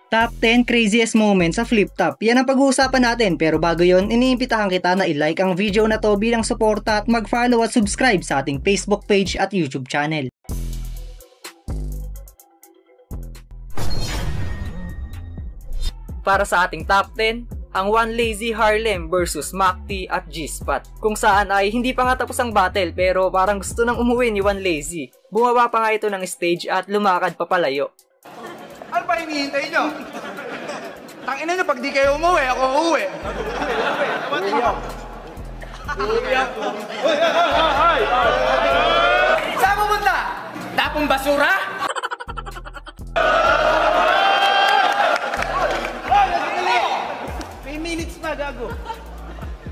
Top 10 craziest moments sa flip top. Yan ang pag-uusapan natin, pero bago yon, iniimbitahan kita na i-like ang video na to bilang suporta at mag-follow at subscribe sa ating Facebook page at YouTube channel. Para sa ating top 10, ang One Lazy Harlem versus Macti at G-Spot. Kung saan ay hindi pa nga tapos ang battle pero parang gusto nang umuwi ni One Lazy. Bumaba pa nga ito ng stage at lumakad papalayo. Ano ba hinihintay nyo? Tangina nyo, pag di kayo umuwi, ako uuwi. Saan pupunta? Tapong basura? May minutes na, gago.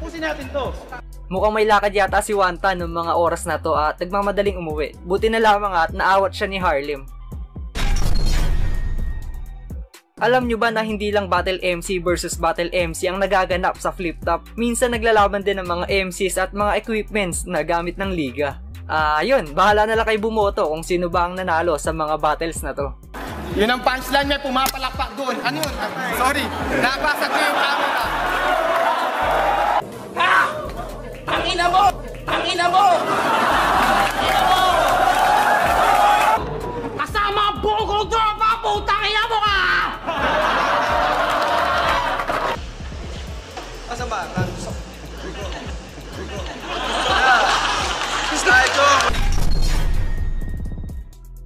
Pusin natin to. Mukhang may lakad yata si Wanta noong mga oras na to at nagmamadaling umuwi. Buti na lamang at naawat siya ni Harlem. Alam nyo ba na hindi lang Battle MC versus Battle MC ang nagaganap sa flip top? Minsan naglalaban din ng mga MCs at mga equipments na gamit ng liga. Yun, bahala na lang kayo bumoto kung sino ba ang nanalo sa mga battles na to. Yun ang punchline, may pumapalakpak doon. Ano yun? Sorry, nabasag ko yung camera. Ha! Tangina mo! Tangina mo! Tangina mo! Kasama ang buo kong tropa! Putang ina mo ka! Asan ba?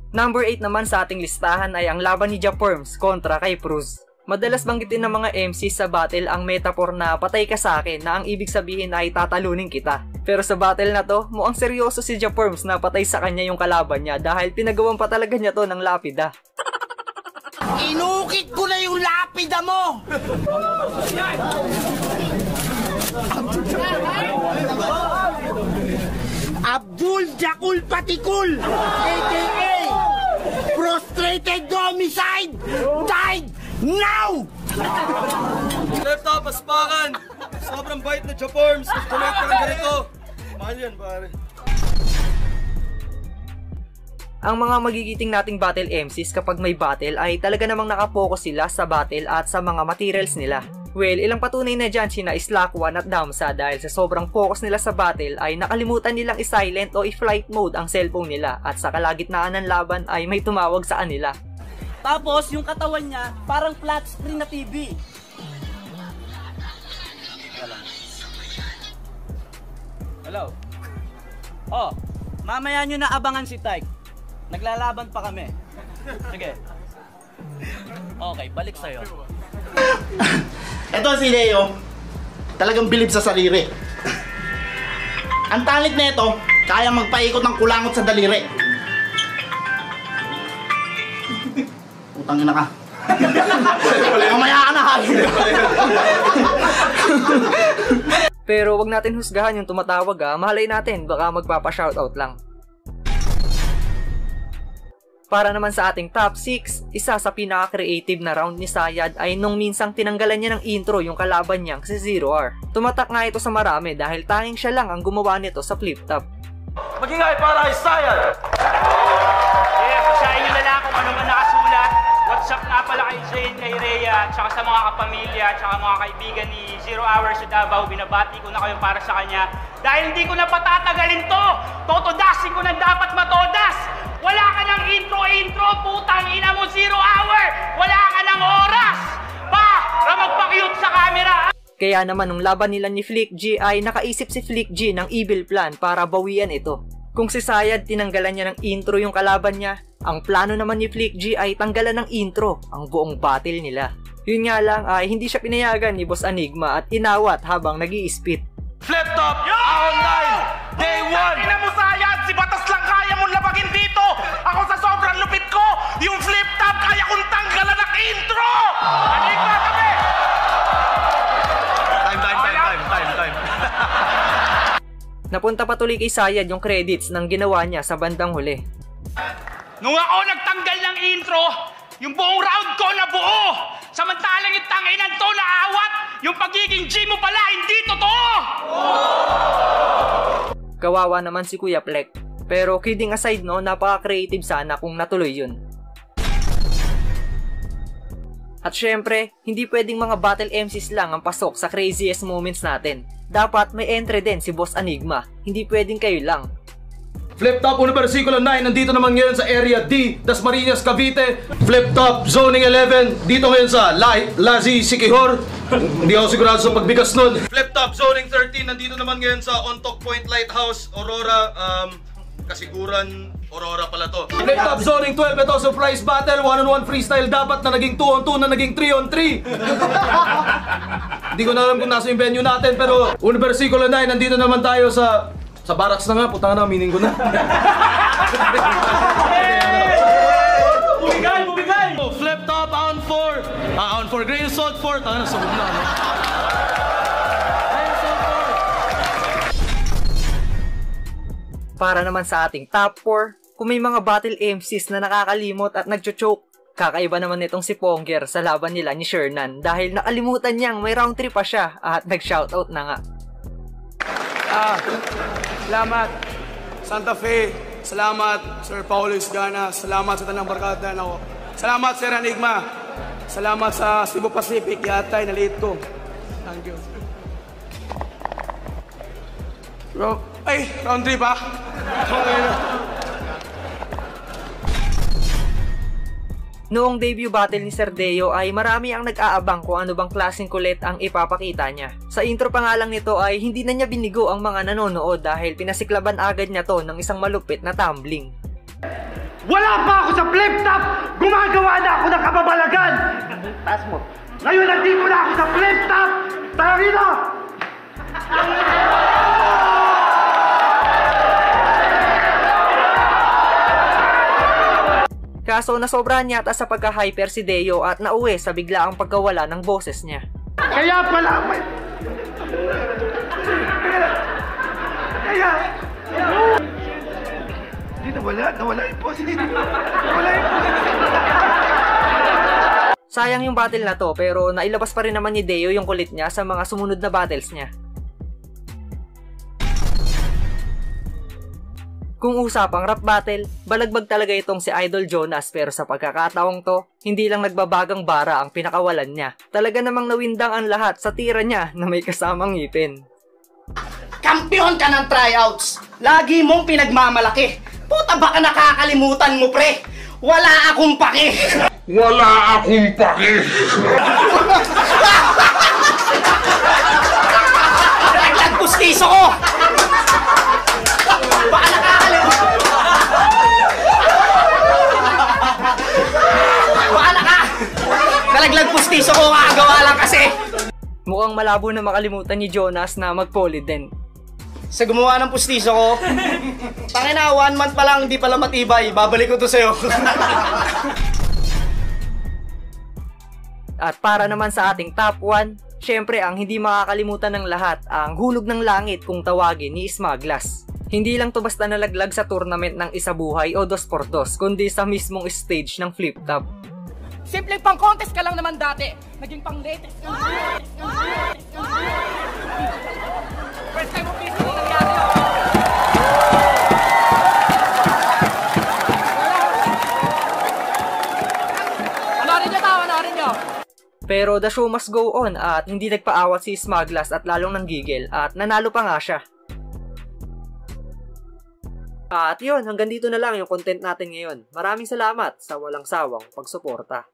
Number 8 naman sa ating listahan ay ang laban ni Japerms kontra kay Pruz. Madalas banggitin ng mga MC sa battle ang metaphor na patay ka sa akin na ang ibig sabihin ay tatalunin kita. Pero sa battle na to, mukhang seryoso si Japerms na patay sa kanya yung kalaban niya dahil pinagawan pa talaga niya to ng lapida. Inukit ko na yung lapida mo! Abdul Jakul Patikul, a.k.a. Prostrated Homicide, died now! Left up, aspakan! Sobrang bait na Japerms! Donate ka lang ganito! Mahal yan, pare. Ang mga magigiting nating battle MCs kapag may battle ay talaga namang nakapokus sila sa battle at sa mga materials nila. Well, ilang patunay na dyan sina Slakwan at Damsa dahil sa sobrang focus nila sa battle ay nakalimutan nilang i-silent o i-flight mode ang cellphone nila at sa kalagitnaan ng laban ay may tumawag sa kanila. Tapos yung katawan niya parang flat screen na TV. Hello? Oh, mamaya nyo na abangan si Tyke. Naglalaban pa kami. Sige. Okay, balik sa'yo. Ito si Leo, talagang bilib sa sarili. Ang talent nito, kaya magpaikot ng kulangot sa daliri. Putang ina ka. Mamaya ka na, hagin. Pero wag natin husgahan yung tumatawag malay natin baka magpapa-shoutout lang. Para naman sa ating top 6, isa sa pinaka-creative na round ni Sayad ay nung minsang tinanggalan niya ng intro yung kalaban niyang si Zero R. Tumatak nga ito sa marami dahil tanging siya lang ang gumawa nito sa flip top. Magingay para kay Sayad! Pagsahin nyo na lang kung ano man nakasulat. What's up nga pala kay Zane, kay Rhea, tsaka sa mga kapamilya, tsaka mga kaibigan ni Zero Hour sa Davao. Binabati ko na kayo para sa kanya. Dahil hindi ko na patatagalin to! Totodasin ko na dapat matodas! Wala ka ng intro, putang ina mo, Zero Hour! Wala ka ng oras! Para magpa-cute sa camera! Kaya naman nung laban nila ni Flick G ay nakaisip si Flick G ng evil plan para bawian ito. Kung si Sayad tinanggalan niya ng intro yung kalaban niya, ang plano naman ni Flick G ay tanggalan ng intro ang buong battle nila. Yun nga lang ay hindi siya pinayagan ni Boss Enigma at inawat habang nag-i-spit. Flip top! Online! Day 1! Ina mo, Sayad! Si Batas lang kaya mong labagin dito! Ako sa sobrang lupit ko! Yung flip top kaya kong tanggalan ng intro! Enigma kami! Time. Napunta pa tuloy kay Sayad yung credits ng ginawa niya sa bandang huli. Nung ako nagtanggal ng intro, yung buong round ko na buo! Samantalang yung tanginan to naawat! Yung pagiging G mo pala, hindi totoo! Kawawa naman si Kuya Plek. Pero kidding aside napaka-creative sana kung natuloy yun. At syempre, hindi pwedeng mga battle MCs lang ang pasok sa craziest moments natin. Dapat may entry din si Boss Enigma, hindi pwedeng kayo lang. Flip Top Versikulo 9, nandito naman ngayon sa Area D, Dasmariñas, Cavite. Flip Top Zoning 11, dito ngayon sa Lazi, Siquijor. Hindi ako sigurado sa pagbigas nun. Flip Top Zoning 13, nandito naman ngayon sa Ontok Point Lighthouse, Aurora, Kasiguran, Aurora pala to. Flip Top Zoning 12, ito surprise battle, 1-on-1 freestyle dapat na naging 2-on-2 na naging 3-on-3. Hindi ko na alam kung nasa yung venue natin, pero Versikulo 9, nandito naman tayo sa barracks na nga, putang na, meaning ko na. Bumigay! Flip Top, on 4. On 4, Grain Salt 4. Tanga na, sumog na. Grain Salt 4. Para naman sa ating top 4, kung may mga battle MCs na nakakalimot at nagcho-choke, kakaiba naman nitong si Ponger sa laban nila ni Shernan dahil nakalimutan niyang may round 3 pa siya at nag-shoutout na nga. Salamat Santa Fe, salamat Sir Paulo Isgana, salamat sa tanang barkada na ako. Salamat Sir Enigma, salamat sa Cebu Pacific, yatay naliit ko. Thank you. Round 3 ba? Okay. Noong debut battle ni Sir Deo ay marami ang nag-aabang kung ano bang klaseng kulit ang ipapakita niya. Sa intro pa nga lang nito ay hindi na niya binigo ang mga nanonood dahil pinasiklaban agad niya to ng isang malupit na tumbling. Wala pa ako sa flip top! Gumagawa na ako ng kababalagan! Taas mo. Ngayon nandito na ako sa flip top! Tara rito! Kaso nasobrahan yata sa pagka-hyper si Deo at nauwi sa biglaang pagkawala ng boses niya. Kaya pala may... Kaya... Hindi nawala yung poses. Nawala yung poses. Sayang yung battle na to pero nailabas pa rin naman ni Deo yung kulit niya sa mga sumunod na battles niya. Kung usapang rap battle, balagbag talaga itong si Idol Jonas pero sa pagkakataong to, hindi lang nagbabagang bara ang pinakawalan niya. Talaga namang nawindang ang lahat sa tira niya na may kasamang ngipin. Kampiyon ka ng tryouts. Lagi mong pinagmamalaki. Puta baka nakakalimutan mo pre. Wala akong paki. Wala akong paki. Nagpustiso ko. Baka nakakalimutan. Baka nalaglag pustiso ko, kakagawa lang kasi. Mukhang malabo na makalimutan ni Jonas na mag-poly din. Sa gumawa ng pustiso ko, tangina, 1 month pa lang, hindi pala matibay. Babalik ko to sa'yo. At para naman sa ating top 1, syempre ang hindi makakalimutan ng lahat ang hulog ng langit kung tawagin ni Smaglas. Hindi lang to basta nalaglag sa tournament ng Isa Buhay o 2x2, kundi sa mismong stage ng Flip Top. Simple pang contest ka lang naman dati. Naging pang latest. First time mo piso na nangyari. Ano rin nyo? Pero the show must go on at hindi nagpaawat si Smaglas at lalong nanggigil at nanalo pa nga siya. At yun, hanggang dito na lang yung content natin ngayon. Maraming salamat sa walang sawang pagsuporta.